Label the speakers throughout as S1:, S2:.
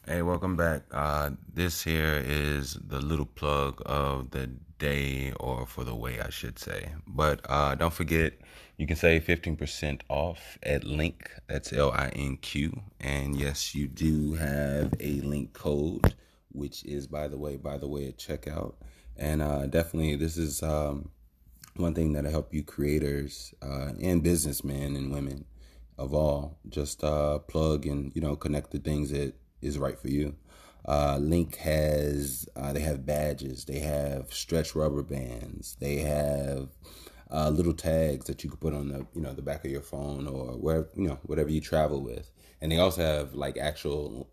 S1: Hey, welcome back. This here is the little plug of the day, or for the way, I should say. But don't forget, you can save 15% off at Link. That's LINQ. And yes, you do have a link code, which is, by the way, at checkout. And definitely, this is one thing that'll help you creators and businessmen and women of all just plug and connect the things that is right for you. Link has they have badges, they have stretch rubber bands, they have little tags that you can put on the back of your phone or wherever whatever you travel with, and they also have like actual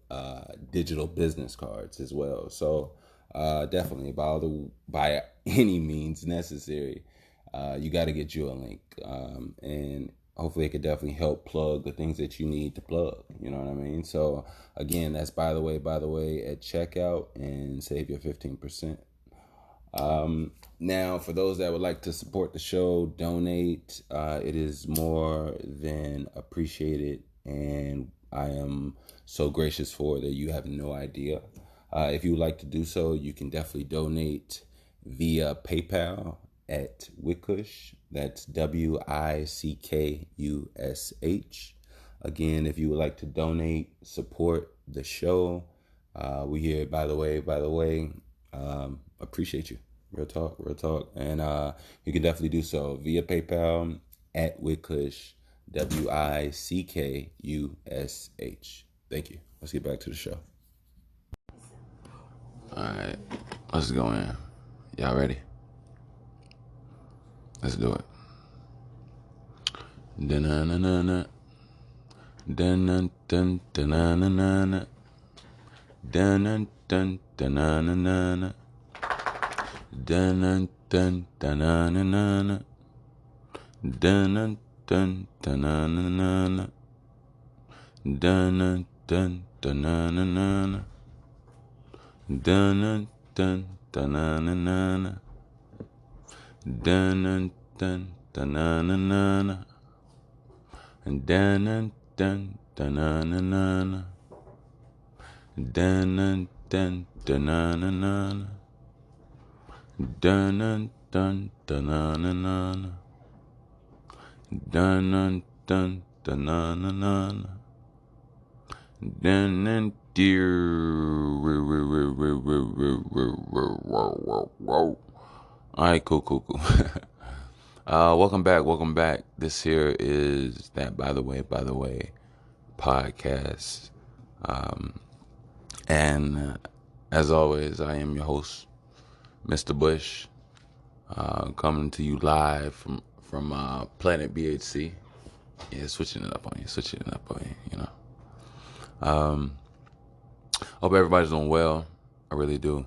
S1: digital business cards as well. So definitely by any means necessary, you got to get you a link, and hopefully it could definitely help plug the things that you need to plug. You know what I mean? So again, that's by the way at checkout, and save your 15%. Now, for those that would like to support the show, donate. It is more than appreciated, and I am so gracious for that you have no idea. If you would like to do so, you can definitely donate via PayPal at Wickush. That's WICKUSH. Again, if you would like to donate, support the show, we here, by the way, appreciate you. Real talk, real talk. And you can definitely do so via PayPal at Wickush, WICKUSH. Thank you. Let's get back to the show. All right, let's go in. Y'all ready? Let's do it. Da-na-na-na-na. Da-na-dun-da-na-na-na. Da-na-dun-da-na-na-na. Da-na-dun-da-na-na-na. Da-na-dun-da-na-na-na. Da-na-dun-da-na-na-na. Da-na-dun-da-na-na-na. Da-na-dun-da-na-na-na. Da-na-dun-da-na-na-na. Da-na-dun-da-na-na-na. Dun-dun-dun-dun-na-na-na. Dun-dun-dun-dun-na-na-na. Dun-dun-dear. All right, cool. Welcome back. This here is that by the way podcast. And as always, I am your host, Mr. Bush, coming to you live from Planet BHC. Yeah, switching it up on you. You know. Hope everybody's doing well. I really do.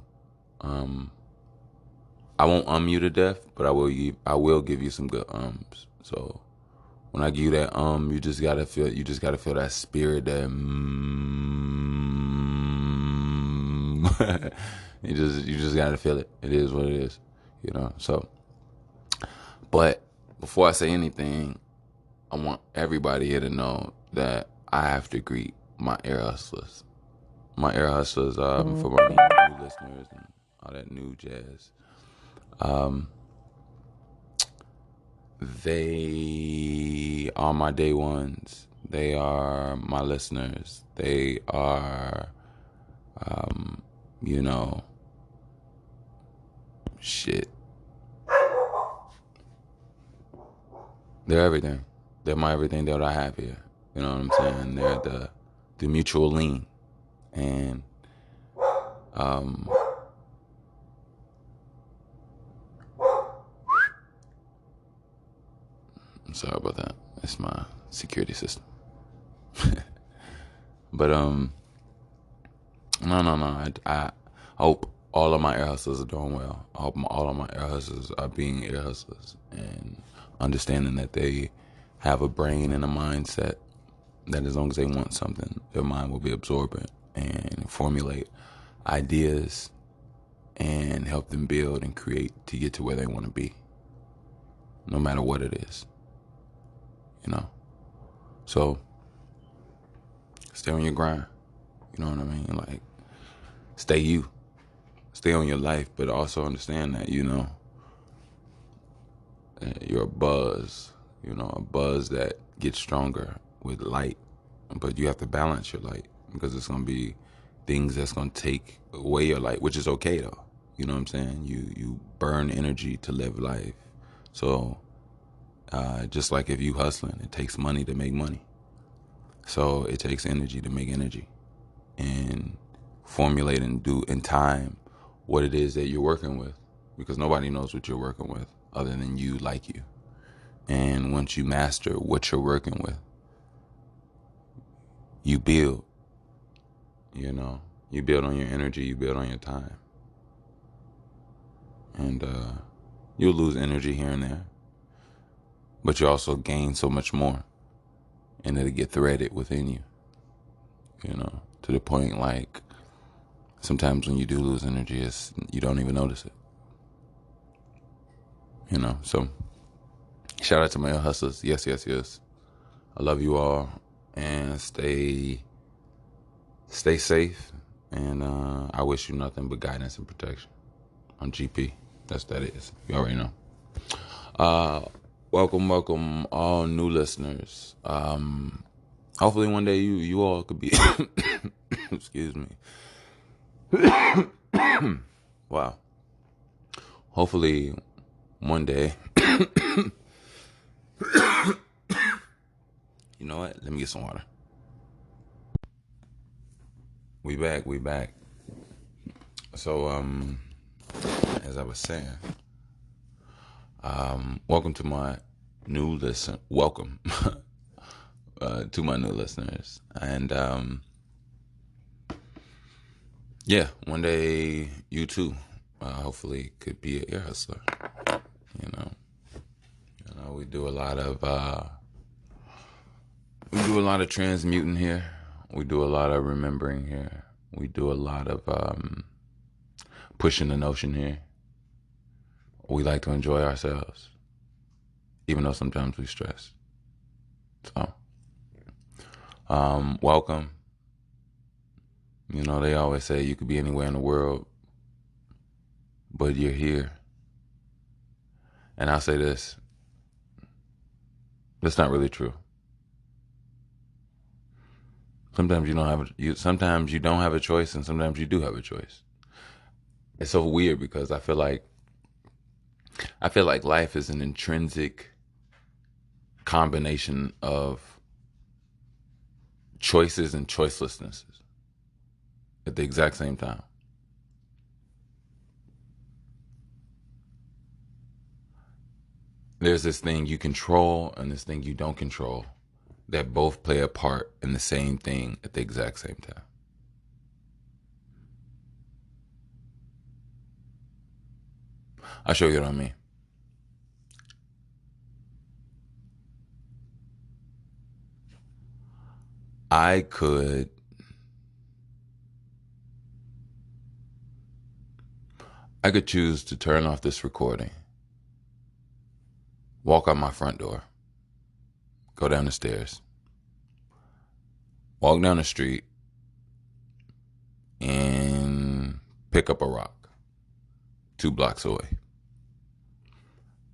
S1: I won't you to death, but I will give you some good ums. So when I give you that you just gotta feel that spirit that you just gotta feel it. It is what it is, you know. So, but before I say anything, I want everybody here to know that I have to greet my air hustlers. My air hustlers, for my new listeners and all that new jazz. They are my day ones. They are my listeners. They are, you know, shit. They're everything. They're my everything that I have here. You know what I'm saying? They're the mutual lean. And I'm sorry about that. It's my security system. But no. I hope all of my air hustlers are doing well. I hope all of my air hustlers are being air hustlers and understanding that they have a brain and a mindset that as long as they want something, their mind will be absorbent and formulate ideas and help them build and create to get to where they want to be, no matter what it is, you know. So stay on your grind, You know what I mean? Like, stay you. Stay on your life, but also understand that, you're a buzz, a buzz that gets stronger with light. But you have to balance your light because it's going to be things that's going to take away your light, which is okay though. You know what I'm saying? You burn energy to live life. So just like if you hustling, it takes money to make money. So it takes energy to make energy and formulate and do in time what it is that you're working with, because nobody knows what you're working with other than you, like you. And once you master what you're working with, you build, you build on your energy, you build on your time. And you'll lose energy here and there, but you also gain so much more. And it'll get threaded within you, to the point like sometimes when you do lose energy, you don't even notice it. So shout out to my hustlers. Yes, yes, yes. I love you all, and stay safe. And I wish you nothing but guidance and protection. I'm GP. That is. You already know. Welcome, all new listeners. Hopefully one day you all could be. Excuse me. Wow. Hopefully one day. You know what? Let me get some water. We back. So as I was saying, welcome to my new listen. Welcome to my new listeners, and yeah, one day you too, hopefully, could be an ear hustler. You know, we do a lot of transmuting here. We do a lot of remembering here. We do a lot of pushing the notion here. We like to enjoy ourselves, even though sometimes we stress. So, welcome. They always say you could be anywhere in the world, but you're here. And I'll say this. That's not really true. Sometimes sometimes you don't have a choice, and sometimes you do have a choice. It's so weird because I feel like life is an intrinsic combination of choices and choicelessnesses at the exact same time. There's this thing you control and this thing you don't control that both play a part in the same thing at the exact same time. I'll show you what I mean. I could choose to turn off this recording, walk out my front door, go down the stairs, walk down the street, and pick up a rock 2 blocks away.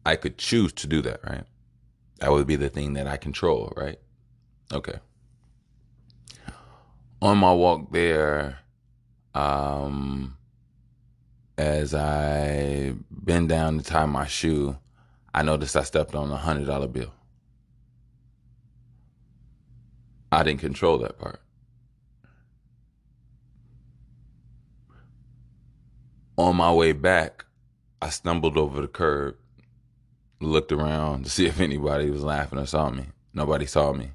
S1: I could choose to do that, right? That would be the thing that I control, right? Okay. On my walk there, as I bend down to tie my shoe, I noticed I stepped on a $100 bill. I didn't control that part. On my way back, I stumbled over the curb, looked around to see if anybody was laughing or saw me. Nobody saw me.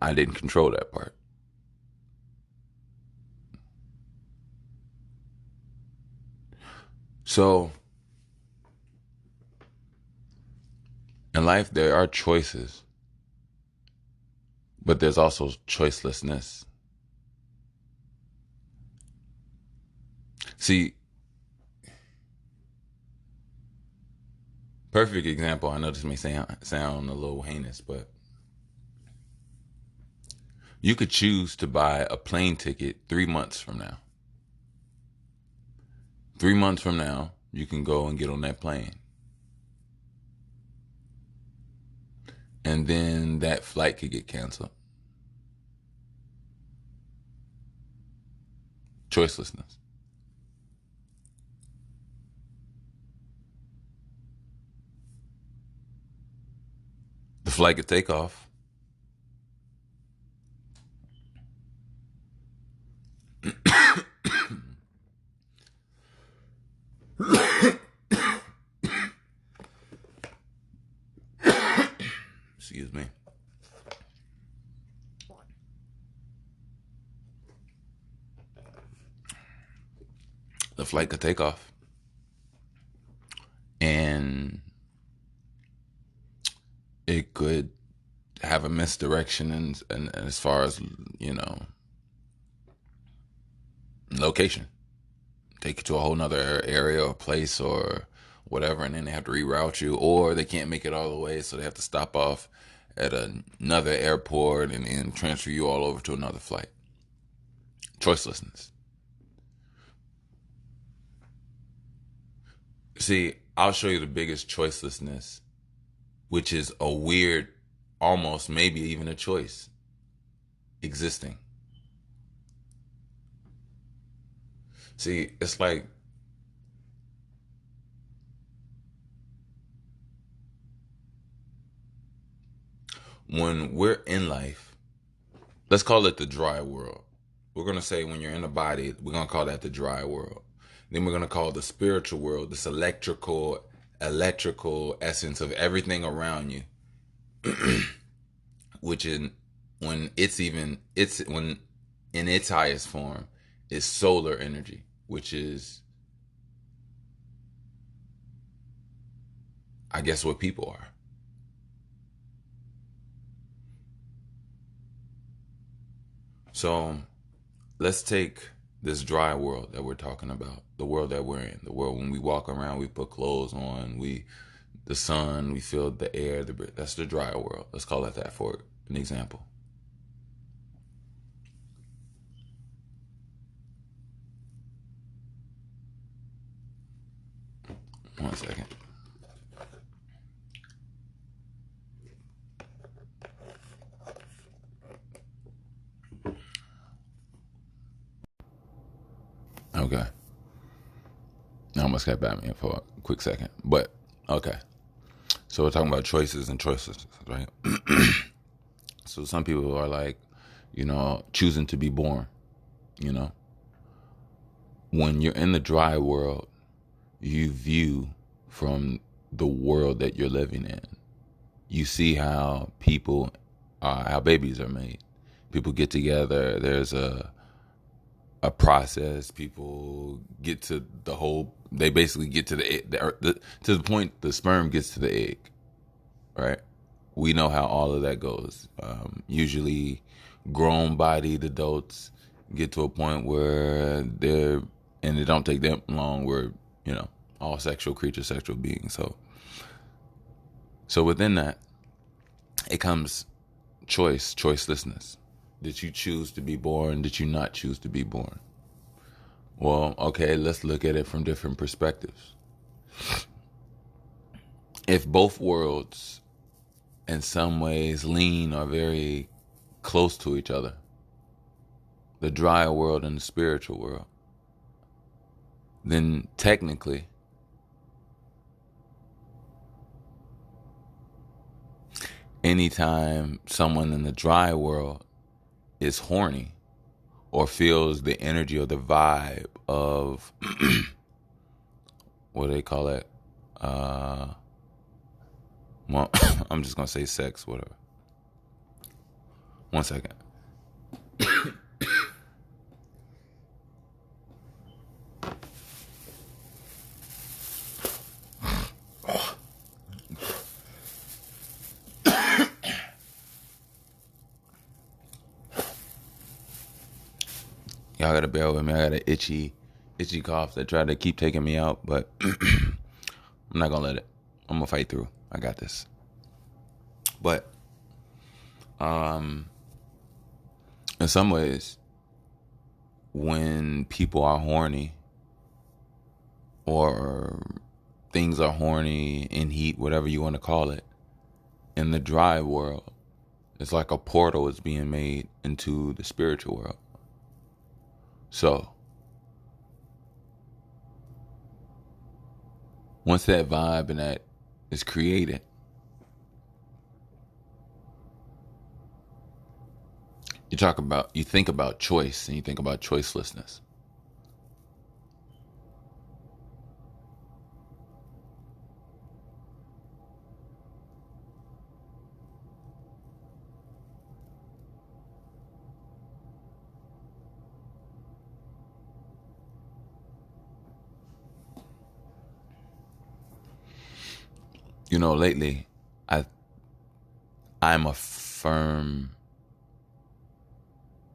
S1: I didn't control that part. So, in life, there are choices, but there's also choicelessness. See, perfect example. I know this may sound a little heinous, but You could choose to buy a plane ticket 3 months from now. 3 months from now, you can go and get on that plane. And then that flight could get canceled. Choicelessness. The flight could take off. Excuse me. The flight could take off. And it could have a misdirection and as far as, location. Take you to a whole nother area or place or whatever, and then they have to reroute you, or they can't make it all the way, so they have to stop off at another airport and then transfer you all over to another flight. Choicelessness. See, I'll show you the biggest choicelessness, which is a weird, almost maybe even a choice existing. See, it's like when we're in life, let's call it the dry world. We're going to say when you're in the body, we're going to call that the dry world. Then we're going to call the spiritual world this electrical essence of everything around you, which when in its highest form is solar energy, which is, I guess, what people are. So let's take this dry world that we're talking about, the world that we're in, the world when we walk around, we put clothes on, the sun, we feel the air, that's the dry world. Let's call it that for an example. One second. Okay. I almost got Batman for a quick second. But, okay. So we're talking about choices and choices, right? So some people are like, choosing to be born, you know? When you're in the dry world, you view from the world that you're living in. You see how how babies are made. People get together. There's a process. People get to they basically get to to the point the sperm gets to the egg, right? We know how all of that goes. Usually grown bodied adults get to a point where and it don't take them long, where, all sexual creatures, sexual beings. So within that, it comes choicelessness. Did you choose to be born? Did you not choose to be born? Well, okay, let's look at it from different perspectives. If both worlds in some ways lean or very close to each other, the dry world and the spiritual world, then technically anytime someone in the dry world is horny or feels the energy or the vibe of what do they call it? Well, I'm just gonna say sex, whatever. One second. Y'all gotta bear with me. I got an itchy cough that tried to keep taking me out, but I'm not gonna let it. I'm gonna fight through. I got this. But in some ways, when people are horny or things are horny in heat, whatever you want to call it, in the dry world, it's like a portal is being made into the spiritual world. So, once that vibe and that is created, you think about choice and you think about choicelessness. Lately, I'm a firm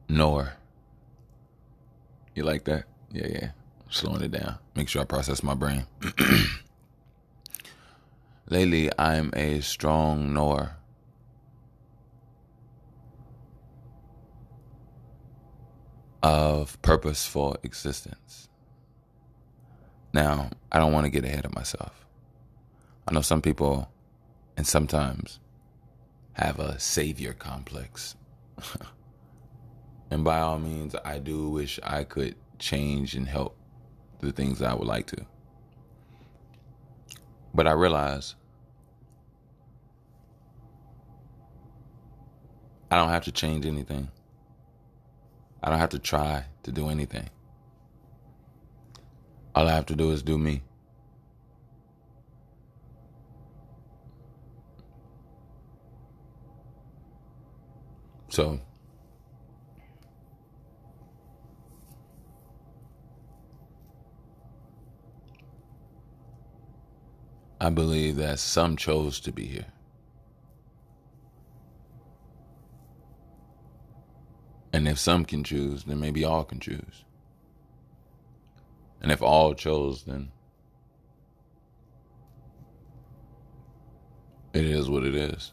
S1: knower. You like that? Yeah. Slowing it down. Make sure I process my brain. Lately, I'm a strong knower of purposeful existence. Now, I don't want to get ahead of myself. I know some people, and sometimes, have a savior complex. And by all means, I do wish I could change and help the things I would like to. But I realize I don't have to change anything. I don't have to try to do anything. All I have to do is do me. So, I believe that some chose to be here. And if some can choose, then maybe all can choose. And if all chose, then it is what it is.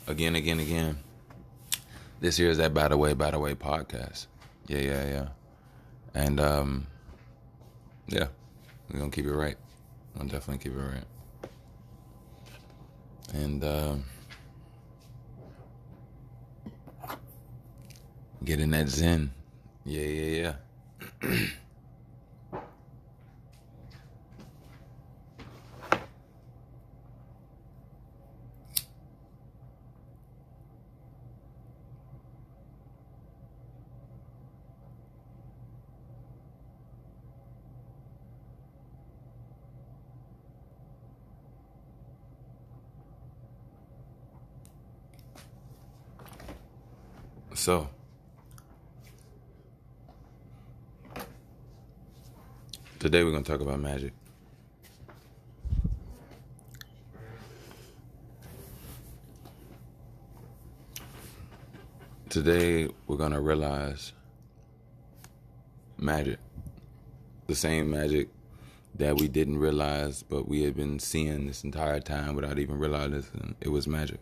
S1: Again. This here is that By the Way podcast. Yeah. And yeah, we're gonna keep it right. We're gonna definitely keep it right. And get in that zen. Yeah. So, today we're going to talk about magic. Today we're going to realize magic. The same magic that we didn't realize, but we had been seeing this entire time without even realizing it was magic.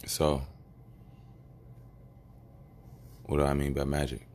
S1: So, what do I mean by magic?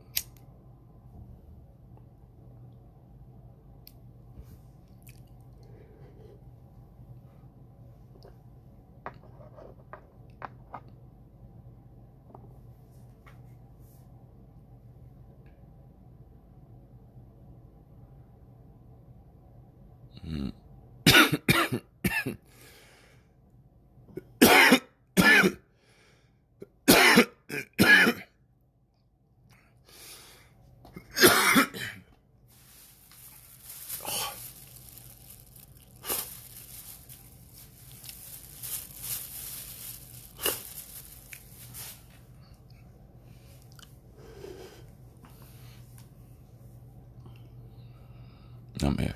S1: I'm here.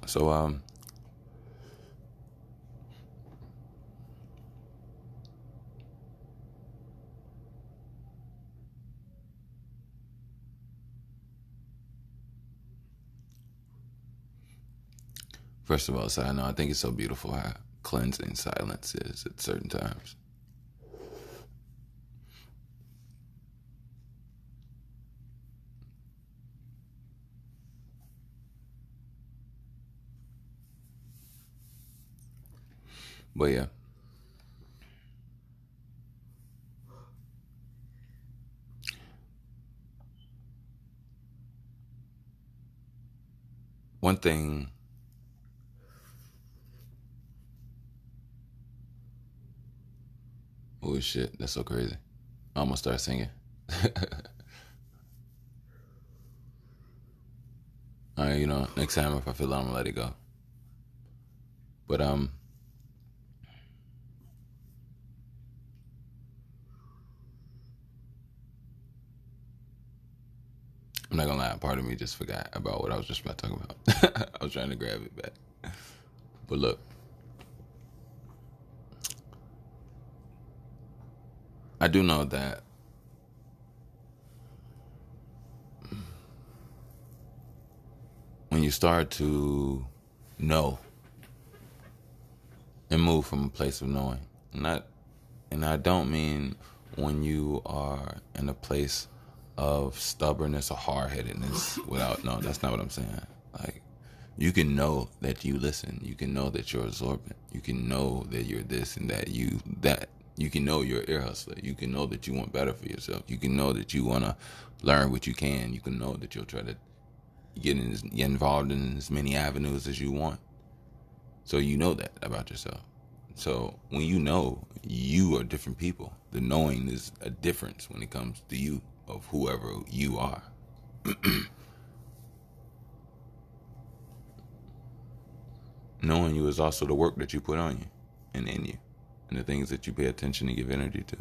S1: So, First of all, so I know I think it's so beautiful how cleansing silence is at certain times. But yeah, one thing. Oh shit, that's so crazy. I almost started singing. You know, next time if I feel it, I'm gonna let it go. But I'm not gonna lie. Part of me just forgot about what I was just about to talk about. I was trying to grab it back. But look, I do know that when you start to know and move from a place of knowing, not, and I don't mean when you are in a place of stubbornness or hard headedness without, no, that's not what I'm saying. Like, you can know that you listen. You can know that you're absorbent. You can know that you're this and that. You can know you're an ear hustler. You can know that you want better for yourself. You can know that you want to learn what you can. You can know that you'll try to get involved in as many avenues as you want. So you know that about yourself. So when you are different people, the knowing is a difference when it comes to you, of whoever you are. Knowing you is also the work that you put on you and in you, and the things that you pay attention and give energy to.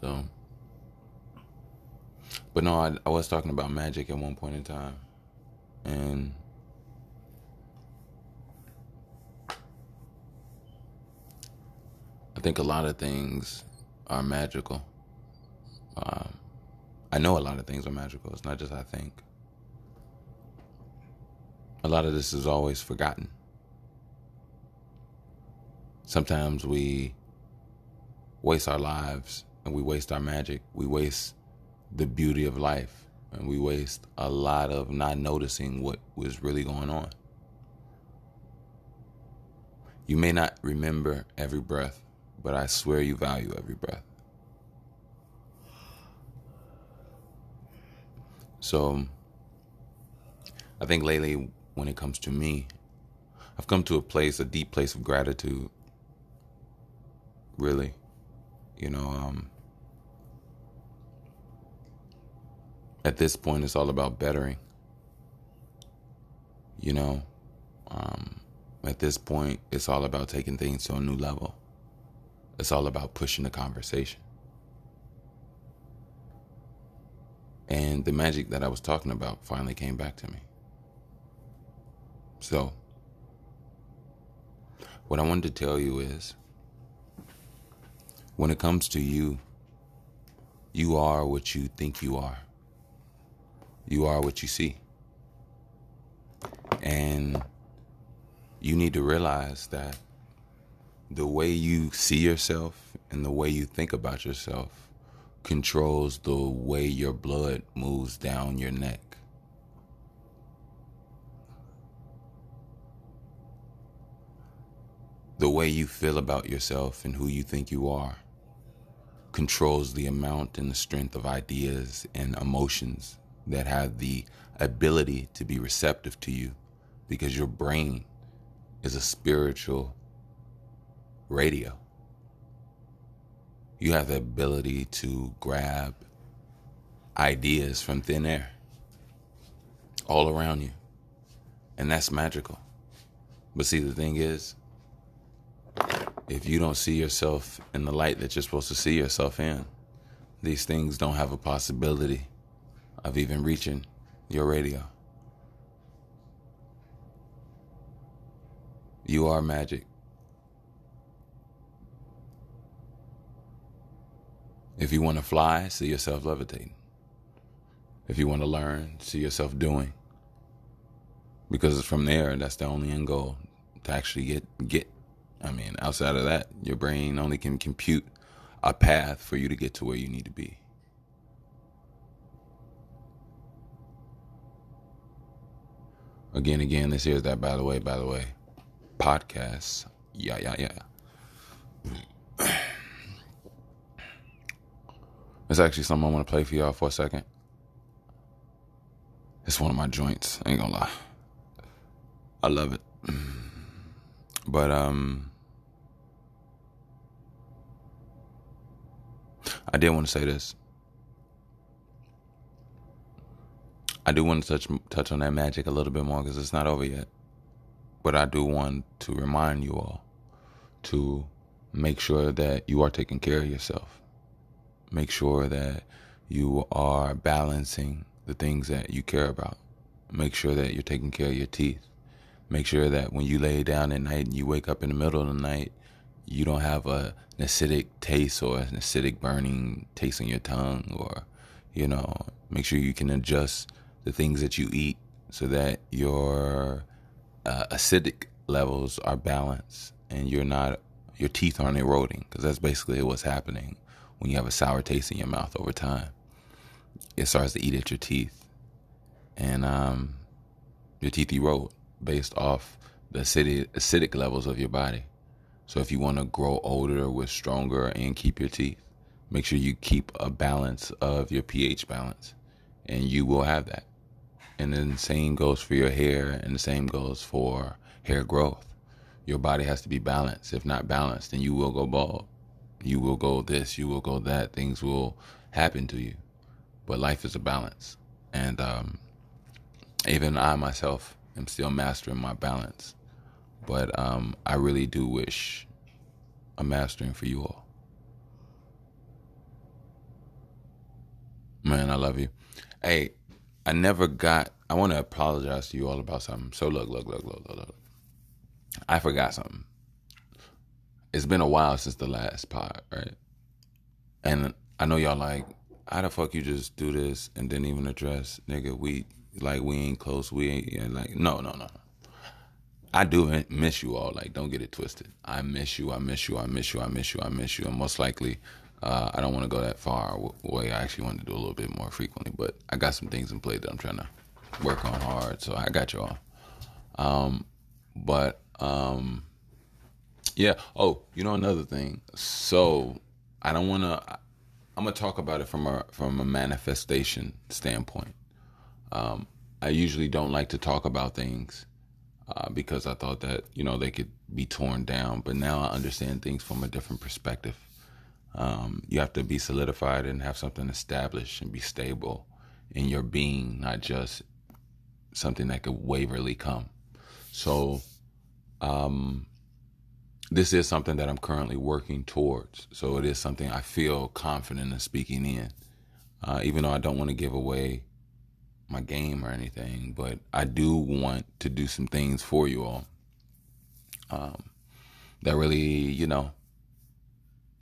S1: So, but no, I was talking about magic at one point in time, and I think a lot of things are magical. I know a lot of things are magical. It's not just I think. A lot of this is always forgotten. Sometimes we waste our lives and we waste our magic. We waste the beauty of life, and we waste a lot of not noticing what was really going on. You may not remember every breath, but I swear you value every breath. So I think lately, when it comes to me, I've come to a deep place of gratitude, really. You know, at this point, it's all about bettering. You know, at this point, it's all about taking things to a new level. It's all about pushing the conversation. And the magic that I was talking about finally came back to me. So, what I wanted to tell you is, when it comes to you, you are what you think you are. You are what you see. And you need to realize that the way you see yourself and the way you think about yourself controls the way your blood moves down your neck. The way you feel about yourself and who you think you are controls the amount and the strength of ideas and emotions that have the ability to be receptive to you, because your brain is a spiritual radio. You have the ability to grab ideas from thin air all around you, and that's magical. But see, the thing is, if you don't see yourself in the light that you're supposed to see yourself in, these things don't have a possibility of even reaching your radio. You are magic. If you want to fly, see yourself levitating. If you want to learn, see yourself doing. Because it's from there, that's the only end goal to actually get. I mean, outside of that, your brain only can compute a path for you to get to where you need to be. Again, this here's that by the way, podcast. Yeah. It's actually something I want to play for y'all for a second. It's one of my joints. I ain't gonna lie. I love it. But I did want to say this. I do want to touch on that magic a little bit more because it's not over yet. But I do want to remind you all to make sure that you are taking care of yourself. Make sure that you are balancing the things that you care about. Make sure that you're taking care of your teeth. Make sure that when you lay down at night and you wake up in the middle of the night, you don't have an acidic taste or an acidic burning taste on your tongue, or, make sure you can adjust the things that you eat so that your acidic levels are balanced and your teeth aren't eroding, because that's basically what's happening when you have a sour taste in your mouth over time. It starts to eat at your teeth, and your teeth erode based off the acidic levels of your body. So if you want to grow older with stronger and keep your teeth, make sure you keep a balance of your pH balance, and you will have that. And then the same goes for your hair, and the same goes for hair growth. Your body has to be balanced. If not balanced, then you will go bald. You will go this, you will go that. Things will happen to you. But life is a balance. And even I myself am still mastering my balance. But I really do wish a mastering for you all. Man, I love you. Hey, I want to apologize to you all about something. So look. I forgot something. It's been a while since the last pod, right? And I know y'all like, how the fuck you just do this and didn't even address, nigga, we ain't close, we ain't, like, no. I do miss you all, like, don't get it twisted. I miss you. And most likely, I don't want to go that far away. I actually want to do a little bit more frequently, but I got some things in play that I'm trying to work on hard, so I got y'all. Yeah. Oh, another thing. So I don't want to. I'm gonna talk about it from a manifestation standpoint. I usually don't like to talk about things because I thought that they could be torn down, but now I understand things from a different perspective. You have to be solidified and have something established and be stable in your being, not just something that could waverly come. So, this is something that I'm currently working towards. So it is something I feel confident in speaking in, even though I don't want to give away my game or anything, but I do want to do some things for you all that really,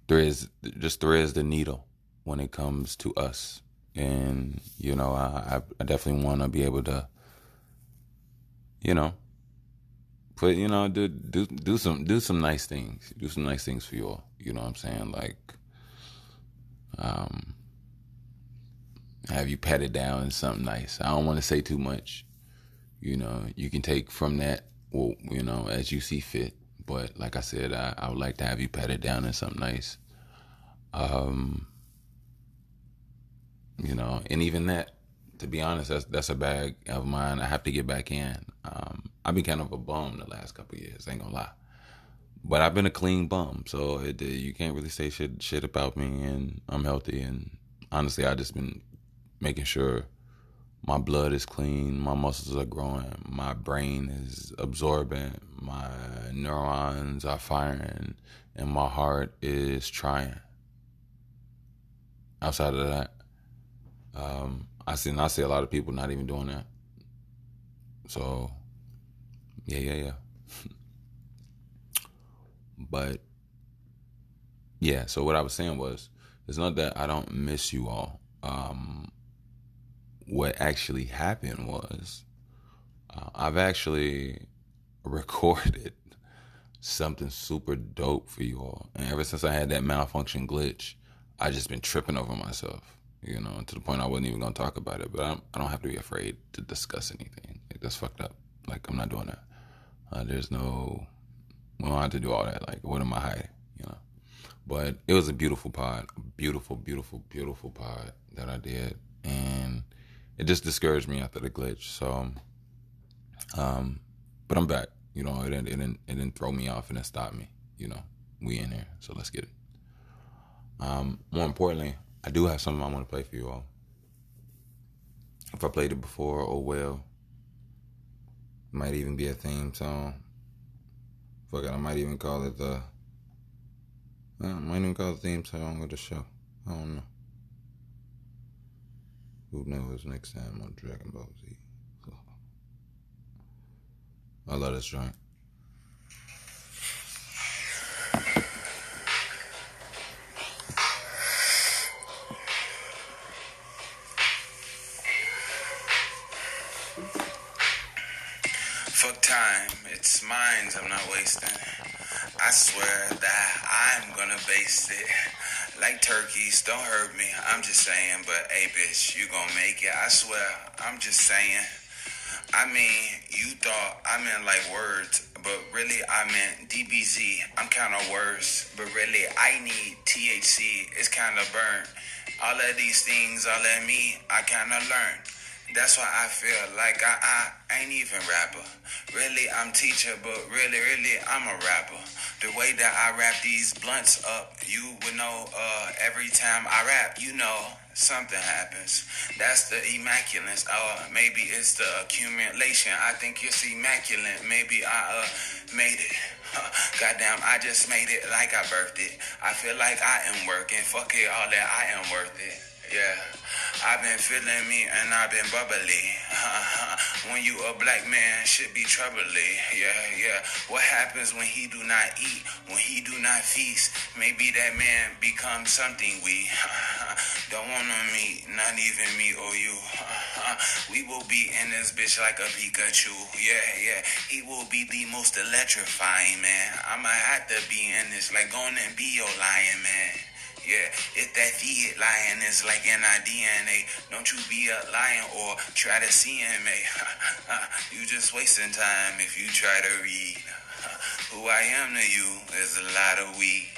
S1: threads the needle when it comes to us. And, I definitely want to be able to, put, do some nice things. Do some nice things for you all. You know what I'm saying? Like, have you patted down in something nice. I don't want to say too much. You can take from that, well, as you see fit. But like I said, I would like to have you patted down in something nice. And even that, to be honest, that's a bag of mine I have to get back in. I've been kind of a bum the last couple of years, ain't gonna lie. But I've been a clean bum, so you can't really say shit about me, and I'm healthy. And honestly, I just been making sure my blood is clean, my muscles are growing, my brain is absorbent, my neurons are firing, and my heart is trying. Outside of that, I see a lot of people not even doing that. So, yeah. But yeah, so what I was saying was, It's not that I don't miss you all. What actually happened was I've actually recorded something super dope for you all. And ever since I had that malfunction glitch, I just been tripping over myself, to the point I wasn't even gonna talk about it. But I don't have to be afraid to discuss anything. Like, that's fucked up. Like, I'm not doing that. There's no, we don't have to do all that. Like, what am I hiding? But it was a beautiful pod, a beautiful, beautiful, beautiful pod that I did, and it just discouraged me after the glitch. So, but I'm back. It didn't throw me off and it stopped me. We in here, so let's get it. More importantly, I do have something I want to play for you all. If I played it before, oh well. It might even be a theme song. Fuck it, I might even call it the. I might even call it the theme song of the show. I don't know. Who knows next time on Dragon Ball Z. I love this joint. Fuck time, it's mine, I'm not wasting. I swear that I'm gonna base it. Like turkeys, don't hurt me, I'm just saying. But hey bitch, you gonna make it, I swear, I'm just saying. I mean, you thought I meant like words, but really I meant DBZ. I'm kinda worse, but really I need THC, it's kinda burnt. All of these things, all of me, I kinda learned. That's why I feel like I ain't even rapper. Really, I'm teacher, but really, I'm a rapper. The way that I rap these blunts up, you would know every time I rap, something happens. That's the immaculate. Maybe it's the accumulation. I think it's immaculate. Maybe I made it. Goddamn, I just made it like I birthed it. I feel like I am working. Fuck it, all that, I am worth it. Yeah, I've been feeling me and I've been bubbly. When you a black man, should be troubly. Yeah. What happens when he do not eat? When he do not feast? Maybe that man becomes something we don't wanna meet. Not even me or you. We will be in this bitch like a Pikachu. Yeah. He will be the most electrifying, man. I'ma have to be in this, like, going and be your lion, man. Yeah, if that feed lying is like in our DNA, don't you be a lion or try to CMA. You just wasting time if you try to read. Who I am to you is a lot of weed.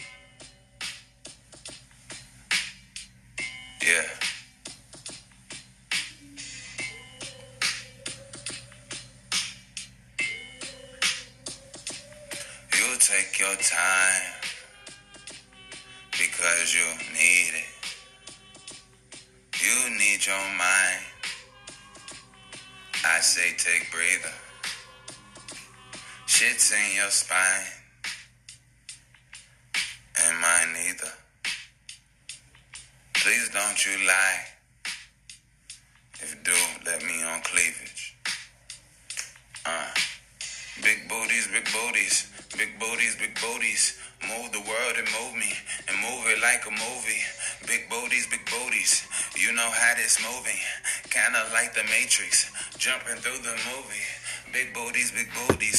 S1: Yeah. You take your time because you need it. You need your mind. I say take breather. Shit's in your spine. And mine either. Please don't you lie. If you do, let me on cleavage. Big booties, big booties. Big booties, big booties. Move the world and move me. And move it like a movie. Big booties, big booties. You know how this moving. Kinda like the Matrix. Jumping through the movie. Big booties,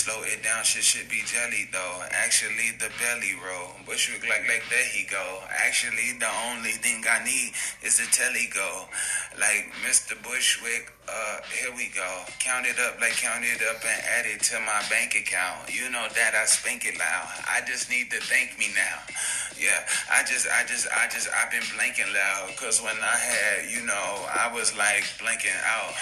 S1: slow it down, shit should be jelly though. Actually the belly roll, Bushwick like there he go. Actually the only thing I need is a telly go. Like Mr. Bushwick, here we go. Count it up and add it to my bank account. You know that I spank it loud. I just need to thank me now. Yeah, I've been blanking loud. Cause when I had, I was like blanking out.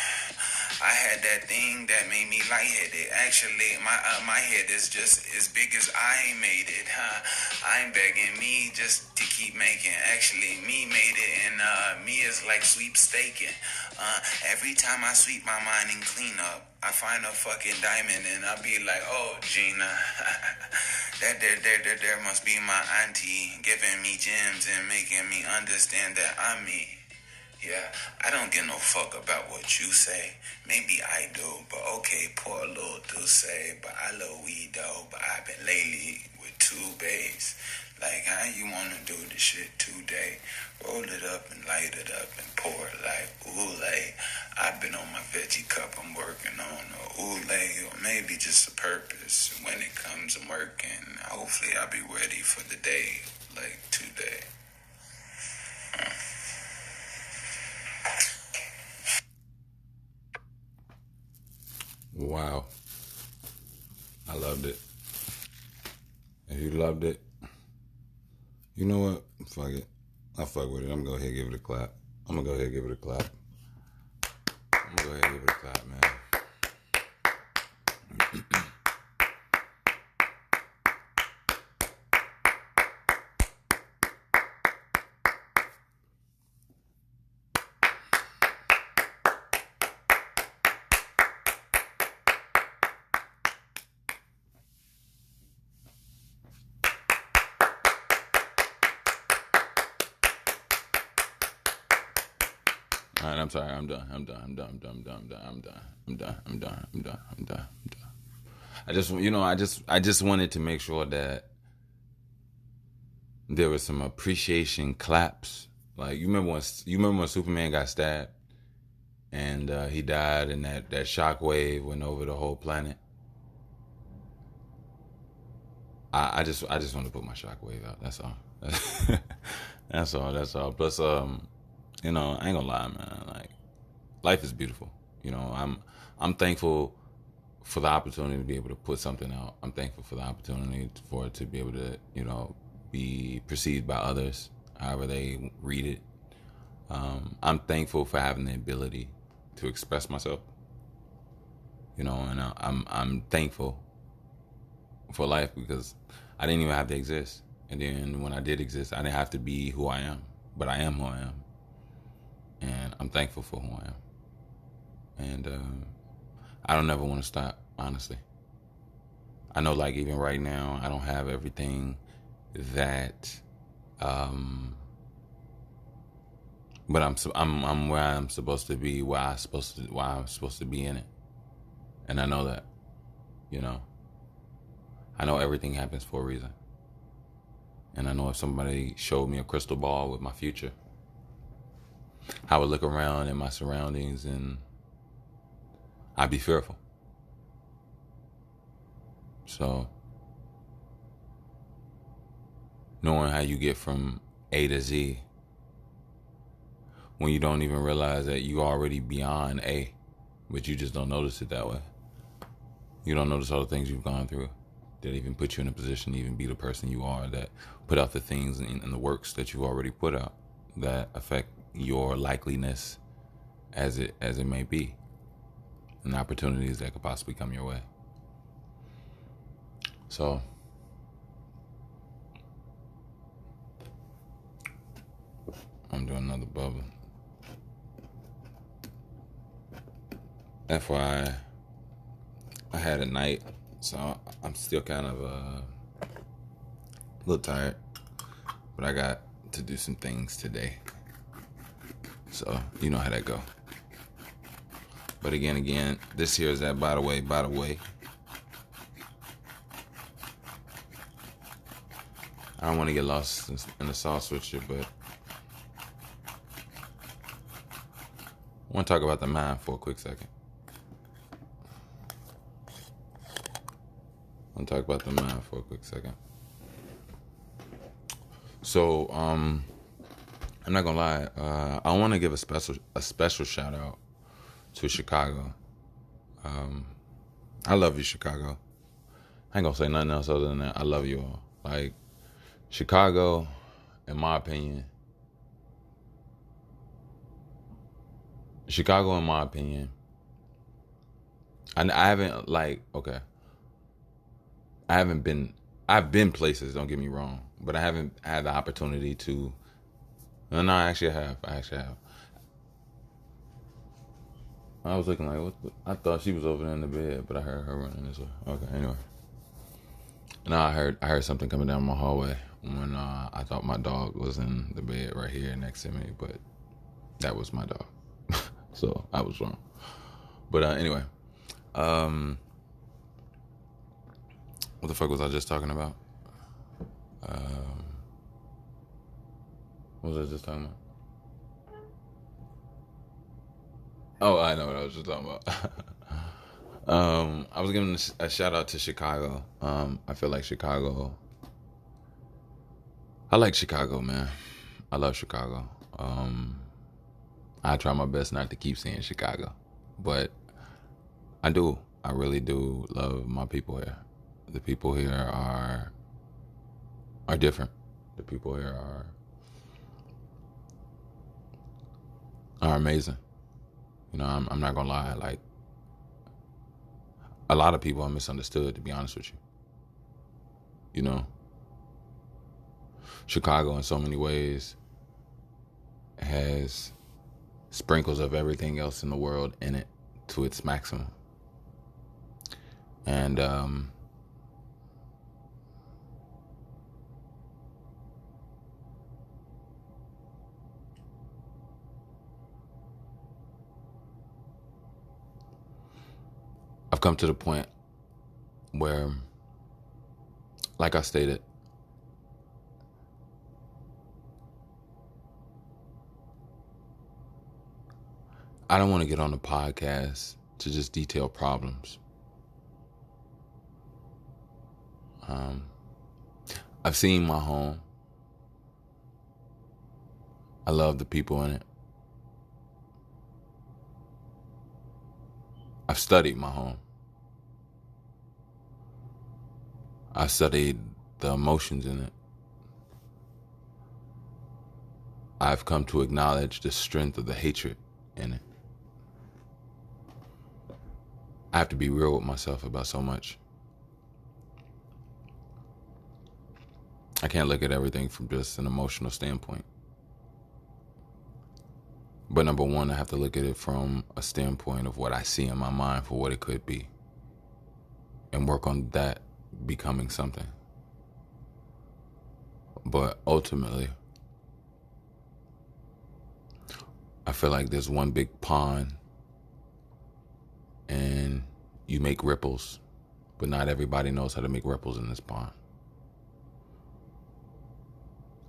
S1: I had that thing that made me lightheaded. Actually, my head is just as big as I made it. I'm begging me just to keep making. Actually, me made it, and me is like sweepstaking. Every time I sweep my mind and clean up, I find a fucking diamond, and I'll be like, oh, Gina, that there must be my auntie giving me gems and making me understand that I'm me. Yeah, I don't give no fuck about what you say. Maybe I do, but okay, poor little do say. But I love weed though, but I've been lately with 2 bays. Like, how you want to do the shit today? Roll it up and light it up and pour it like oolay. I've been on my veggie cup, I'm working on a oolay, or maybe just a purpose. When it comes to working, hopefully I'll be ready for the day, like today. Wow. I loved it. If you loved it, you know what? Fuck it. I fuck with it. I'm gonna go ahead and give it a clap. I'm gonna go ahead and give it a clap. I'm gonna go ahead and give it a clap, man. All right, I'm sorry. I'm done. I'm done. I'm done. I'm done. I'm done. I'm done. I'm done. I'm done. I'm done. I'm done. I'm done. I just wanted to make sure that there was some appreciation claps. Like you remember when Superman got stabbed and he died, and that shockwave went over the whole planet. I just want to put my shockwave out. That's all. That's all. That's all. Plus, I ain't gonna lie, man. Like, life is beautiful. I'm thankful for the opportunity to be able to put something out. I'm thankful for the opportunity for it to be able to, be perceived by others, however they read it. I'm thankful for having the ability to express myself. And I'm thankful for life because I didn't even have to exist. And then when I did exist, I didn't have to be who I am, but I am who I am. And I'm thankful for who I am. And I don't ever want to stop, honestly. I know, like, even right now, I don't have everything that, but I'm where I'm supposed to be, why I'm supposed to be in it. And I know that, I know everything happens for a reason. And I know if somebody showed me a crystal ball with my future, I would look around at my surroundings and I'd be fearful. So, knowing how you get from A to Z when you don't even realize that you already beyond A, but you just don't notice it that way. You don't notice all the things you've gone through that even put you in a position to even be the person you are, that put out the things and the works that you've already put out that affect your likeliness as it may be, and the opportunities that could possibly come your way. So, I'm doing another bubble. FYI, I had a night, so I'm still kind of a little tired, but I got to do some things today. So, you know how that go. But again, this here is that by the way. I don't want to get lost in the sauce with you, but I want to talk about the mind for a quick second. So, I'm not gonna lie. I want to give a special shout out to Chicago. I love you, Chicago. I ain't gonna say nothing else other than that. I love you all. Like, Chicago, in my opinion, I haven't, like, okay. I've been places, don't get me wrong, but I haven't had the opportunity to, no, I actually have. I was looking like, I thought she was over there in the bed, but I heard her running this way. Okay, anyway. No, I heard something coming down my hallway when I thought my dog was in the bed right here next to me, but that was my dog. So I was wrong. But anyway, what the fuck was I just talking about? What was I just talking about? Oh, I know what I was just talking about. I was giving a shout out to Chicago. I feel like Chicago. I like Chicago, man. I love Chicago. I try my best not to keep saying Chicago, but I do. I really do love my people here. The people here are different. The people here are amazing. You know, I'm not gonna lie. Like a lot of people are misunderstood. To be honest with you, you know, Chicago in so many ways has sprinkles of everything else in the world in it to its maximum. And I've come to the point where, like I stated, I don't want to get on the podcast to just detail problems. I've seen my home. I love the people in it. I've studied my home. I studied the emotions in it. I've come to acknowledge the strength of the hatred in it. I have to be real with myself about so much. I can't look at everything from just an emotional standpoint. But number one, I have to look at it from a standpoint of what I see in my mind for what it could be and work on that becoming something. But ultimately, I feel like there's one big pond and you make ripples, but not everybody knows how to make ripples in this pond.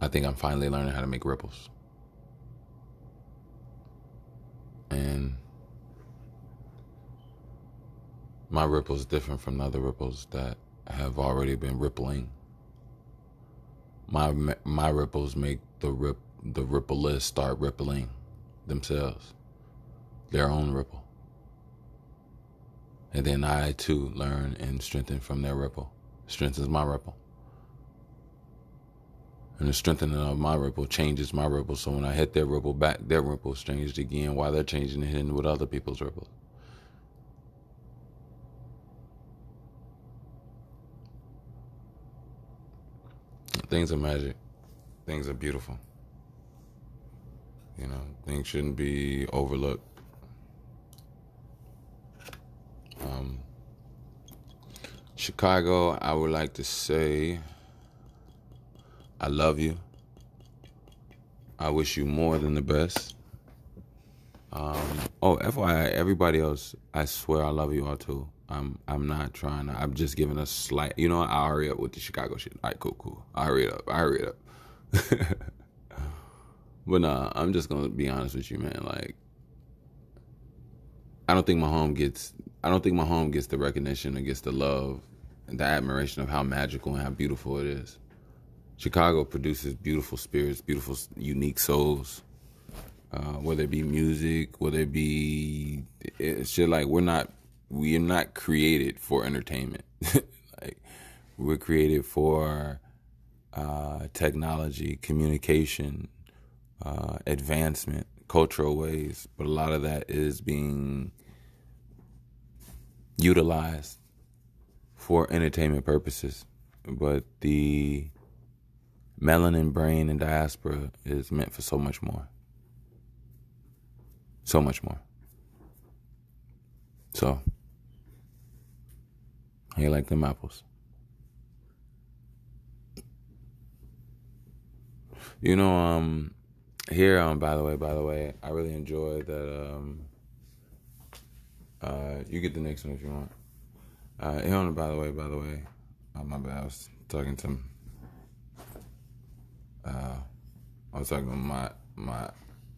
S1: I think I'm finally learning how to make ripples. And my ripples different from the other ripples that have already been rippling. My ripples make the ripplers start rippling themselves, their own ripple. And then I too learn and strengthen from their ripple. Strengthens my ripple. And the strengthening of my ripple changes my ripple. So when I hit their ripple back, their ripple's changed again while they're changing it in with other people's ripples. Things are magic. Things are beautiful. You know, things shouldn't be overlooked. Chicago, I would like to say, I love you. I wish you more than the best. Oh, FYI, everybody else, I swear I love you all too. I'm not trying to. I'm just giving a slight. You know what? I'll hurry up with the Chicago shit. All right, cool. I'll hurry it up. But nah, I'm just gonna be honest with you, man. Like, I don't think my home gets. I don't think my home gets the recognition and gets the love and the admiration of how magical and how beautiful it is. Chicago produces beautiful spirits, beautiful, unique souls. Whether it be music, whether it be shit, like we're not created for entertainment. Like we're created for technology, communication, advancement, cultural ways, but a lot of that is being utilized for entertainment purposes. But the melanin brain and diaspora is meant for so much more. So much more. So, how you like them apples? You know, here, by the way, I really enjoy that, you get the next one if you want. Here, by the way, my bad, I was talking to him. I was talking about my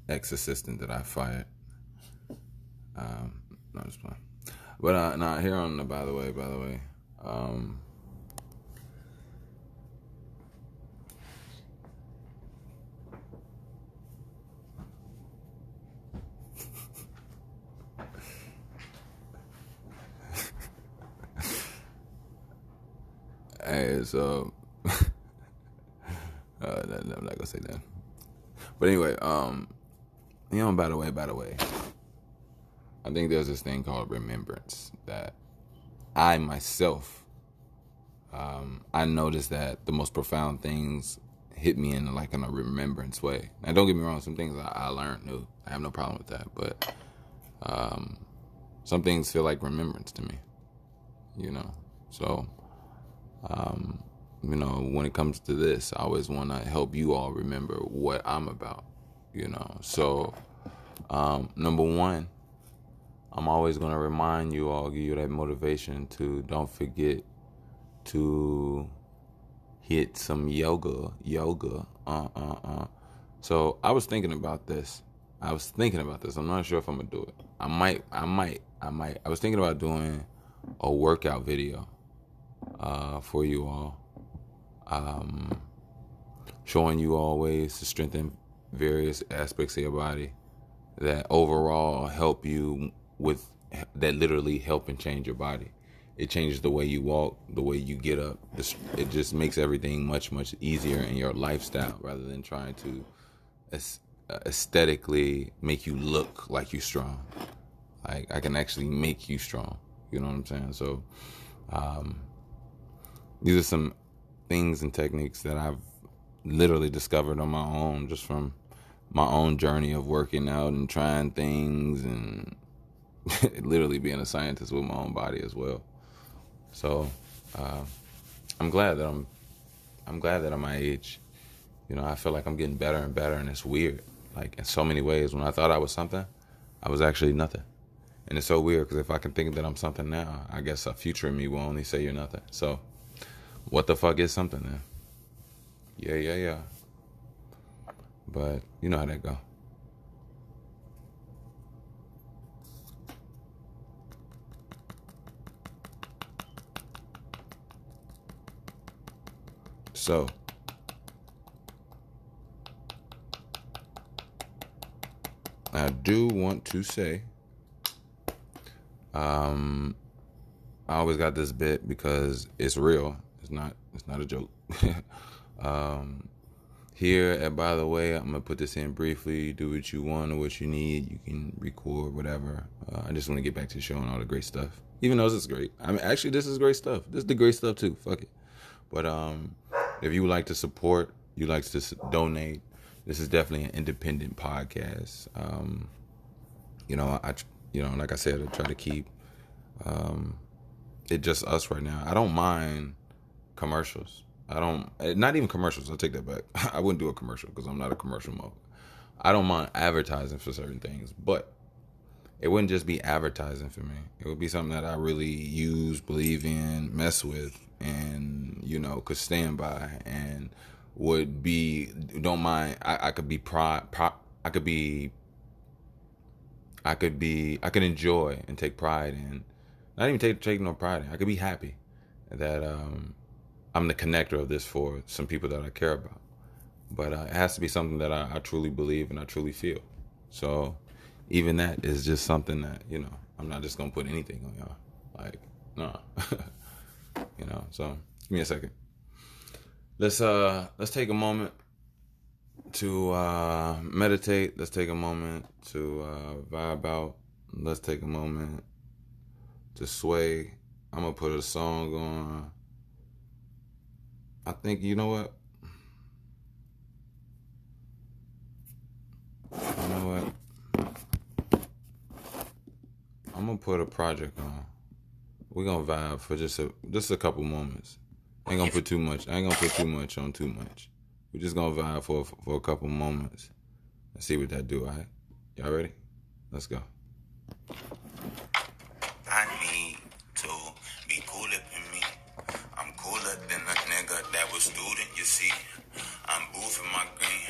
S1: ex-assistant that I fired. No, just playing. But now here on the by the way, hey, so I'm not gonna say that. But anyway, by the way, I think there's this thing called remembrance that I myself, I noticed that the most profound things hit me in a remembrance way. Now, don't get me wrong, some things I learned new. I have no problem with that, but some things feel like remembrance to me, So, when it comes to this, I always want to help you all remember what I'm about, So, number one, I'm always going to remind you all, give you that motivation to don't forget to hit some yoga. So I was thinking about this. I'm not sure if I'm going to do it. I might. I was thinking about doing a workout video for you all. Showing you all ways to strengthen various aspects of your body that overall help you that literally help and change your body. It changes the way you walk, the way you get up. It just makes everything much, much easier in your lifestyle rather than trying to aesthetically make you look like you're strong. Like, I can actually make you strong. You know what I'm saying? So these are some things and techniques that I've literally discovered on my own, just from my own journey of working out and trying things and literally being a scientist with my own body as well. So I'm glad that I'm my age. I feel like I'm getting better and better, and it's weird. Like, in so many ways, when I thought I was something, I was actually nothing. And it's so weird because if I can think that I'm something now, I guess a future me will only say you're nothing. So what the fuck is something then? Yeah. But you know how that go. So I do want to say, I always got this bit because it's real. It's not a joke. Here at By the Way, I'm gonna put this in briefly. Do what you want or what you need. You can record whatever. I just want to get back to showing all the great stuff. Even though this is great. I mean, actually, this is great stuff. This is the great stuff too. Fuck it. But if you would like to support, you like to donate, this is definitely an independent podcast. Like I said, I try to keep it just us right now. I don't mind commercials. Not even commercials. I'll take that back. I wouldn't do a commercial because I'm not a commercial mode. I don't mind advertising for certain things, but it wouldn't just be advertising for me. It would be something that I really use, believe in, mess with, and could stand by, and don't mind. I could enjoy and take pride in. Not even take no pride in. I could be happy that I'm the connector of this for some people that I care about. But it has to be something that I truly believe and I truly feel. So even that is just something that, I'm not just going to put anything on y'all. Like, no. So give me a second. Let's take a moment to meditate. Let's take a moment to vibe out. Let's take a moment to sway. I'm going to put a song on. I think, you know what? I'm going to put a project on. We're going to vibe for just a couple moments. I ain't going to put too much. On too much. We're just going to vibe for a couple moments and see what that do, all right? Y'all ready? Let's go. I need to be cooler than me. I'm cooler than a nigga that was student, you see. I'm boofing my green.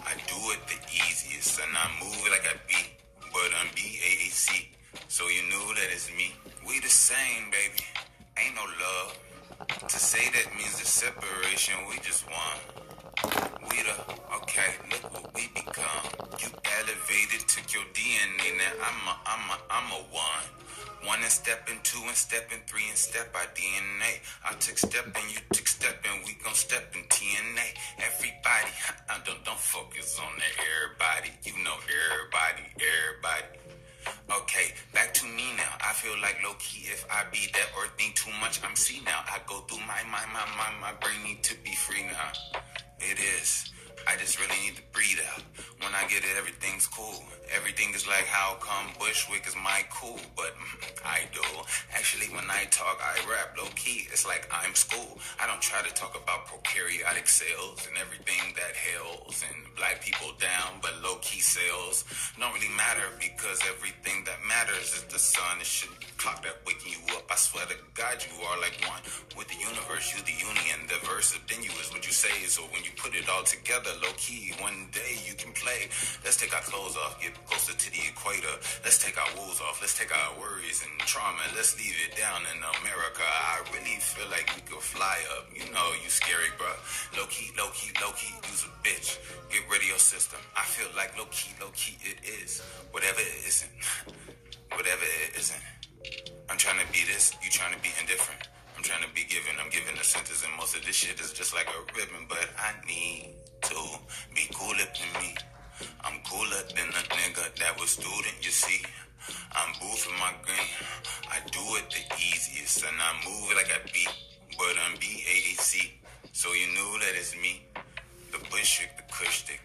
S1: I do it the easiest, and I move it like I beat, but I'm BAAC. So you knew that it's me. We the same, baby. Ain't no love. To say that means the separation. We just won. We the okay. Look what we become. You elevated, took your DNA. Now I'm a one. One and step and two and step and three and step by DNA. I took step and you took step and we gon' step in TNA. Everybody, don't focus on the everybody. You know everybody. Okay, back to me now. I feel like low key if I be that or think too much, I'm see now. I go through my brain need to be free now. It is. I just really need to breathe out. When I get it, everything's cool. Everything is like how come Bushwick is my cool, but I do. Actually, when I talk, I rap low key. It's like I'm school. I don't try to talk about prokaryotic cells and everything that hails and black people down, but low key sales don't really matter because everything that matters is the sun. It should be clock that waking you up. I swear to God, you are like one with the universe. You the union. The verse of then you is what you say. So when you put it all together, low key, one day you can play. Let's take our clothes off, get closer to the equator. Let's take our woes off, let's take our worries and trauma. Let's leave it down in America. I really feel like we could fly up. You know you scary, bro. Low key, you's a bitch. Get rid of your system. I feel like low key, it is. Whatever it isn't. Whatever it isn't. I'm trying to be this, you trying to be indifferent. I'm trying to be given, I'm giving a sentence, and most of this shit is just like a ribbon, but I need to be cooler than me. I'm cooler than a nigga that was student, you see. I'm boofing my green. I do it the easiest, and I move it like I beat, but I'm BAAC. So you knew that it's me. The bush the kush stick.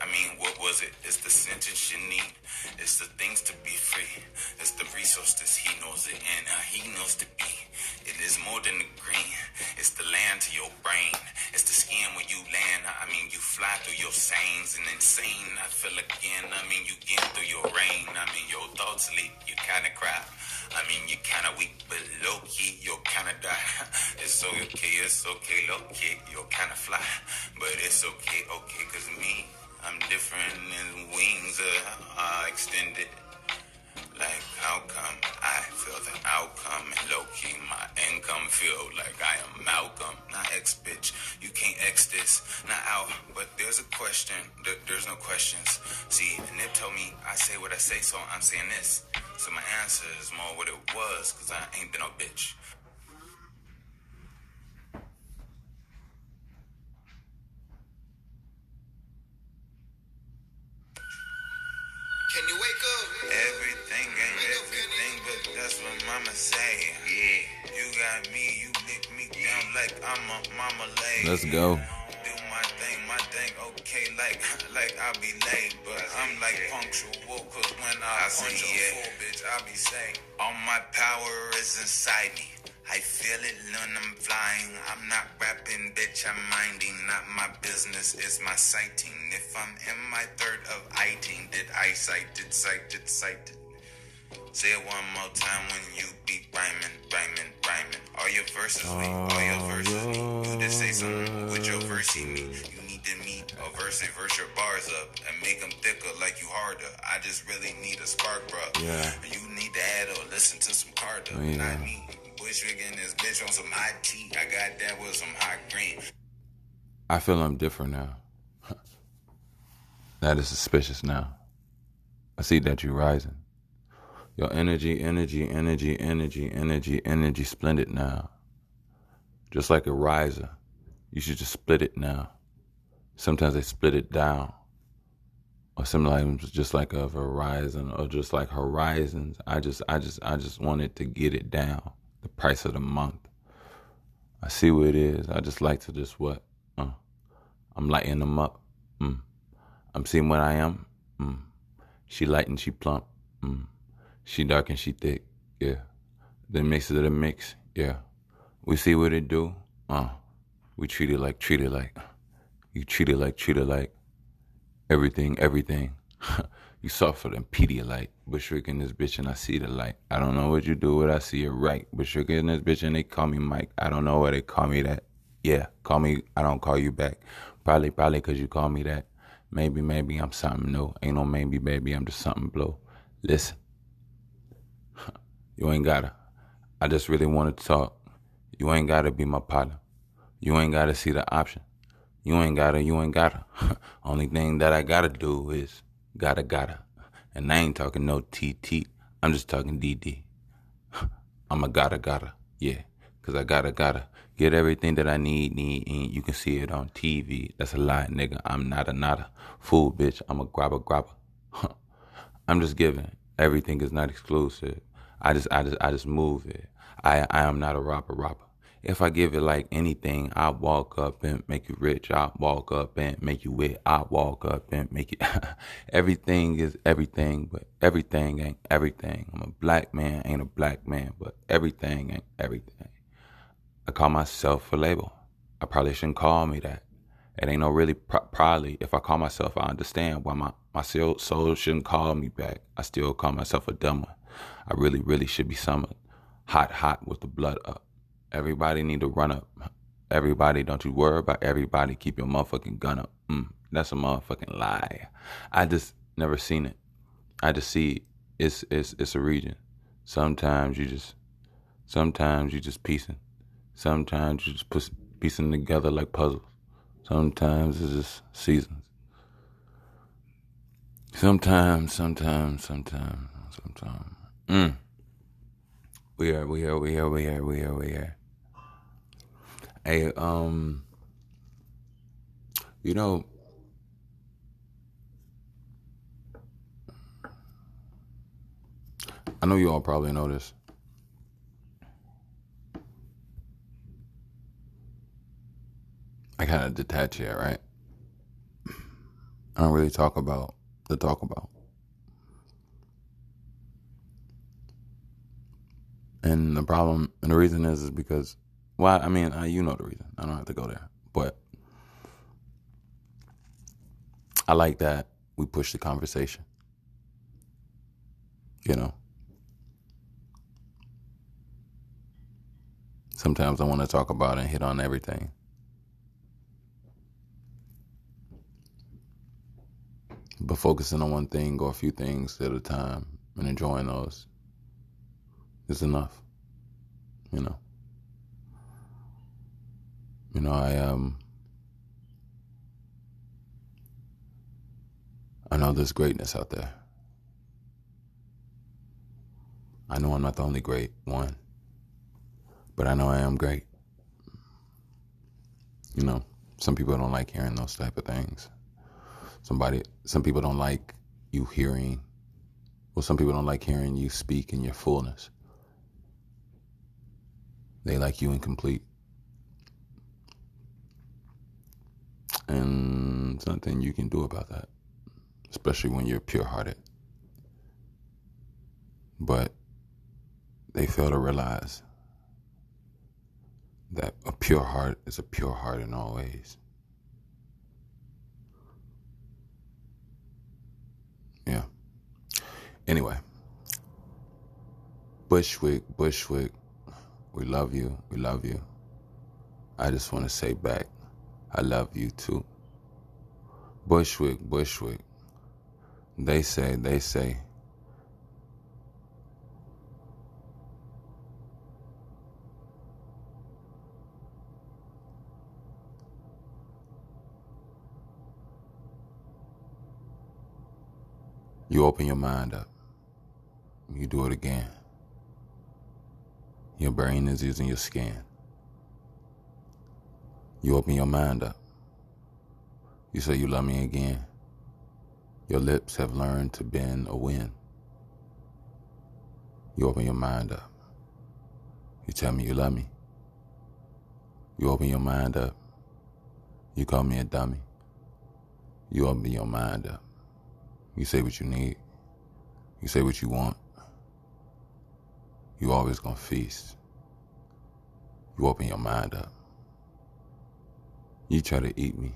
S1: I mean, what was it? It's the sentence you need. It's the things to be free. It's the resources he knows it, and he knows to be. It is more than the green. It's the land to your brain. It's the skin when you land. I mean, you fly through your sayings and insane. I feel again. I mean, you get through your rain. I mean, your thoughts leak. You kind of cry. I mean, you kind of weak, but low-key, you'll kind of die. It's okay, low-key, you'll kind of fly. But it's okay, cause me, I'm different and wings are extended. Like, how come I feel the outcome? And low-key, my income feel like I am Malcolm. Not X, bitch. You can't X this. Not out. But there's a question. There's no questions. See, Nip told me I say what I say, so I'm saying this. So my answer is more what it was, cause I ain't been no bitch. Can you wake up? Everything ain't everything, but that's what mama say. Yeah, you got me, you lick me down like I'm a mama lady. Let's go. Do my thing, okay, like I'll be late, but I'm like punctual, cause when I punch a full bitch, I'll be saying, all my power is inside me. I feel it when I'm flying. I'm not rapping, bitch, I'm minding. Not my business, it's my sighting. If I'm in my third of eating, did I cite it? Say it one more time when you be rhyming. All your verses weak, all your verses weak. You just say something with your verse me. You need to meet a verse your bars up and make them thicker like you harder. I just really need a spark, bro. Yeah. You need to add or listen to some Carter. Oh, yeah. Not me. Bushwick and this bitch on some hot tea. I got that with some hot green. I feel I'm different now. That is suspicious now. I see that you're rising. Your energy, splendid now. Just like a riser. You should just split it now. Sometimes they split it down. Or sometimes just like a horizon, or just like horizons. I just wanted to get it down. The price of the month. I see what it is. I just like to just what? I'm lighting them up. I'm seeing what I am. She light and she plump. She dark and she thick. Yeah. The mix of the mix. Yeah. We see what it do. We treat it like. You treat it like. Everything. You suffer them Pedialyte. Bushwick in this bitch and I see the light. I don't know what you do, but I see it right. Bushwick in this bitch and they call me Mike. I don't know why they call me that. Yeah, call me. I don't call you back. Probably because you call me that. Maybe I'm something new. Ain't no maybe, baby. I'm just something blue. Listen, you ain't gotta. I just really want to talk. You ain't gotta be my partner. You ain't gotta see the option. You ain't gotta. Only thing that I gotta do is gotta. And I ain't talking no TT. I'm just talking DD. I'm a gotta. Yeah. Cause I gotta get everything that I need. You can see it on TV. That's a lie, nigga. I'm not a fool, bitch. I'm a grabber. I'm just giving. Everything is not exclusive. I just move it. I am not a robber. If I give it like anything, I walk up and make you rich. I walk up and make you wit. I walk up and make it. Everything is everything, but everything ain't everything. I'm a black man, ain't a black man, but everything ain't everything. I call myself a label. I probably shouldn't call me that. It ain't no really probably. If I call myself, I understand why my soul shouldn't call me back. I still call myself a dumb one. I really should be summoned. Hot with the blood up. Everybody need to run up. Everybody, don't you worry about everybody. Keep your motherfucking gun up. That's a motherfucking lie. I just never seen it. I just see it's a region. Sometimes you just piecing. Sometimes you just piecing together like puzzles. Sometimes it's just seasons. Sometimes. We are. Hey, you know, I know you all probably know this. I kind of detach here, right? I don't really talk about the talk about. And the problem, and the reason is because, well, I mean, you know the reason. I don't have to go there. But I like that we push the conversation. You know? Sometimes I want to talk about and hit on everything. But focusing on one thing or a few things at a time and enjoying those is enough. You know? I know there's greatness out there. I know I'm not the only great one, but I know I am great. You know, some people don't like hearing those type of things. Some people don't like you hearing, well, some people don't like hearing you speak in your fullness. They like you incomplete. And there's nothing you can do about that, especially when you're pure-hearted. But they fail to realize that a pure heart is a pure heart in all ways. Yeah. Anyway, Bushwick, we love you. I just want to say back, I love you too. Bushwick, they say, you open your mind up. You do it again. Your brain is using your skin. You open your mind up. You say you love me again. Your lips have learned to bend a wind. You open your mind up. You tell me you love me. You open your mind up. You call me a dummy. You open your mind up. You say what you need. You say what you want. You always gonna feast. You open your mind up. You try to eat me.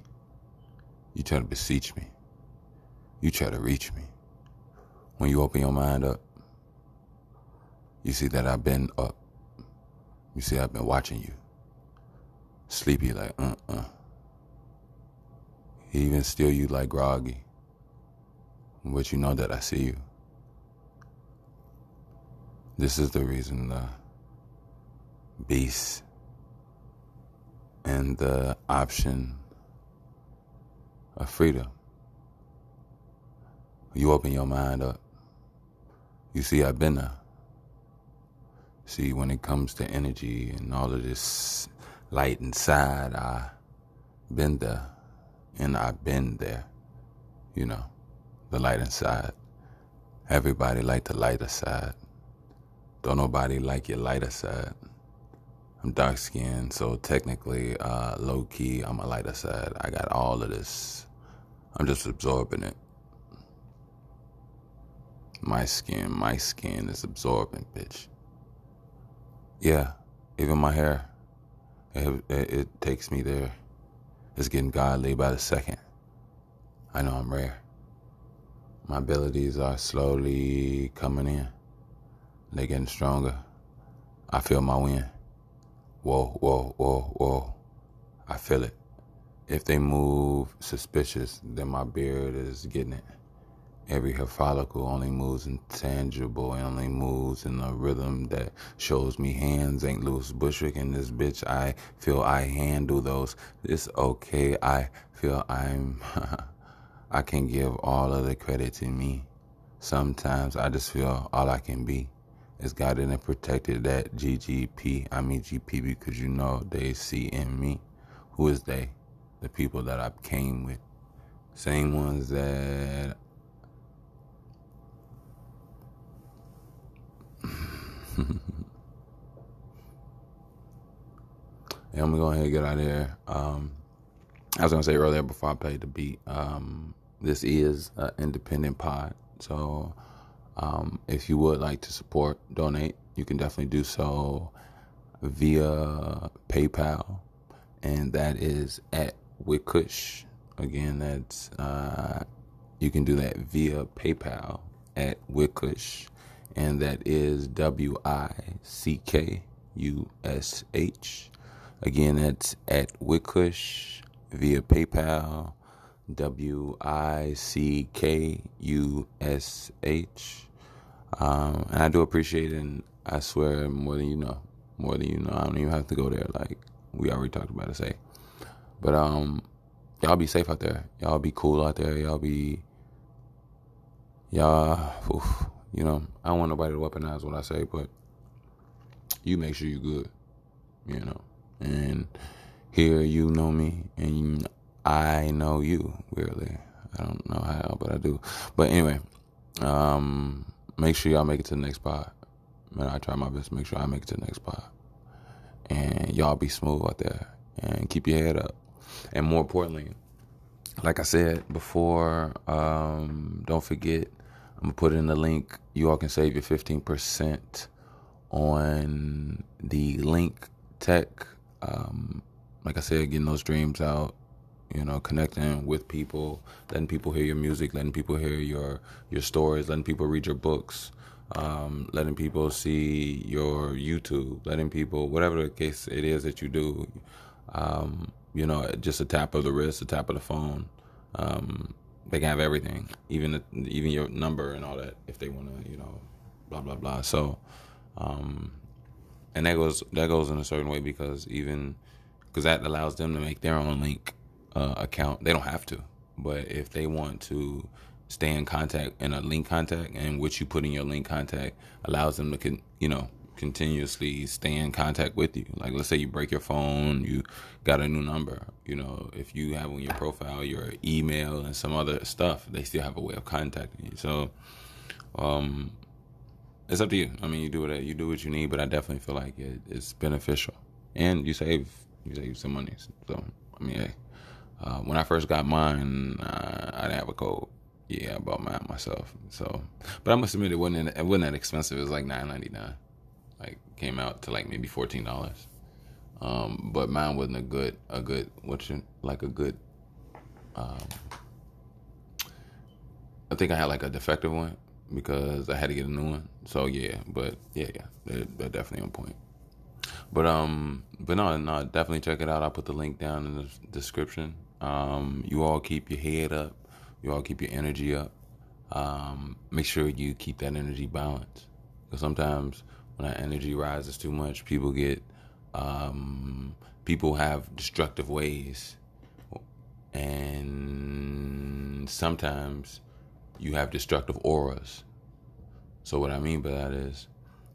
S1: You try to beseech me. You try to reach me. When you open your mind up, you see that I've been up. You see I've been watching you. Sleepy like, Even still you like groggy, but you know that I see you. This is the reason the beast and the option of freedom. You open your mind up. You see, I've been there. See, when it comes to energy and all of this light inside, I've been there. And I've been there. You know, the light inside. Everybody like the lighter side. Don't nobody like your lighter side. I'm dark skinned, so technically, low key, I'm a lighter side. I got all of this. I'm just absorbing it. My skin is absorbent, bitch. Yeah, even my hair, it takes me there. It's getting godly by the second. I know I'm rare. My abilities are slowly coming in. They're getting stronger. I feel my wind. Whoa, whoa, whoa, whoa. I feel it. If they move suspicious, then my beard is getting it. Every hair follicle only moves intangible and only moves in a rhythm that shows me hands ain't loose. Bushwick in this bitch, I feel I handle those. It's okay, I feel I can give all of the credit to me. Sometimes I just feel all I can be is guided and protected that GGP. I mean GP because you know they see in me. Who is they? The people that I came with. Same ones that I'm gonna go ahead and get out of here. I was gonna say earlier before I played the beat, this is an independent pod. So if you would like to support, donate, you can definitely do so via PayPal, and that is at Wickush. Again, that's you can do that via PayPal at Wickush, and that is WICKUSH. Again, that's at Wickush via PayPal, WICKUSH. And I do appreciate it, and I swear more than you know. More than you know. I don't even have to go there, like we already talked about to say. But y'all be safe out there. Y'all be cool out there. Oof, you know, I don't want nobody to weaponize what I say, but you make sure you're good, you know. And here you know me, and I know you, weirdly. I don't know how, but I do. But anyway, make sure y'all make it to the next pod. Man, I try my best to make sure I make it to the next pod. And y'all be smooth out there, and keep your head up. And more importantly, like I said before, don't forget, I'm going to put in the link. You all can save your 15% on the Link Tech. Like I said, getting those dreams out, you know, connecting with people, letting people hear your music, letting people hear your stories, letting people read your books, letting people see your YouTube, letting people, whatever the case it is that you do, you know, just a tap of the wrist, a tap of the phone. They can have everything, even your number and all that, if they want to, you know, blah blah blah. So, and that goes in a certain way because that allows them to make their own link account. They don't have to, but if they want to stay in contact in a link contact, and what you put in your link contact allows them to continuously stay in contact with you. Like, let's say you break your phone, you got a new number, you know, if you have on your profile your email and some other stuff, they still have a way of contacting you. So it's up to you. I mean, you do what you need, but I definitely feel like it's beneficial, and you save some money. So I mean, hey, when I first got mine, I didn't have a code. Yeah, I bought mine myself. So, but I must admit it wasn't that expensive. It was like $9.99. Like, came out to like maybe $14. But mine wasn't a good I think I had like a defective one because I had to get a new one. So yeah, but yeah, they're definitely on point. But no, definitely check it out. I'll put the link down in the description. You all keep your head up. You all keep your energy up. Make sure you keep that energy balanced. Because sometimes when that energy rises too much, people have destructive ways, and sometimes you have destructive auras. So what I mean by that is,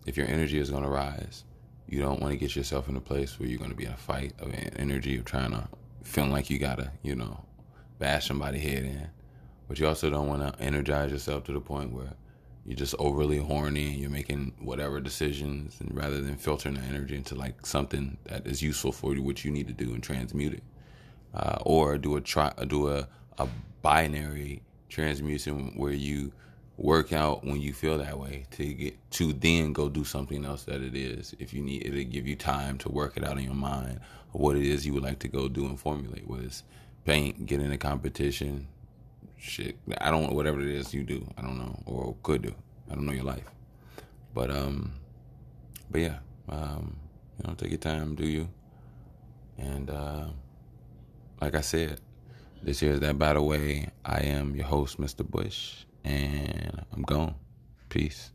S1: if your energy is going to rise, you don't want to get yourself in a place where you're going to be in a fight of energy of trying to feeling like you gotta, bash somebody's head in. But you also don't want to energize yourself to the point where you're just overly horny and you're making whatever decisions, and rather than filtering the energy into like something that is useful for you, what you need to do and transmute it, or do a binary transmutation where you work out when you feel that way to then go do something else that it is. If you need, it'll give you time to work it out in your mind of what it is you would like to go do and formulate. Whether it's paint, get in a competition, shit. I don't know, whatever it is you do. I don't know, or could do. I don't know your life, but yeah, take your time, do you? And like I said, this here is that By the Way. I am your host, Mr. Bush, and I'm gone. Peace.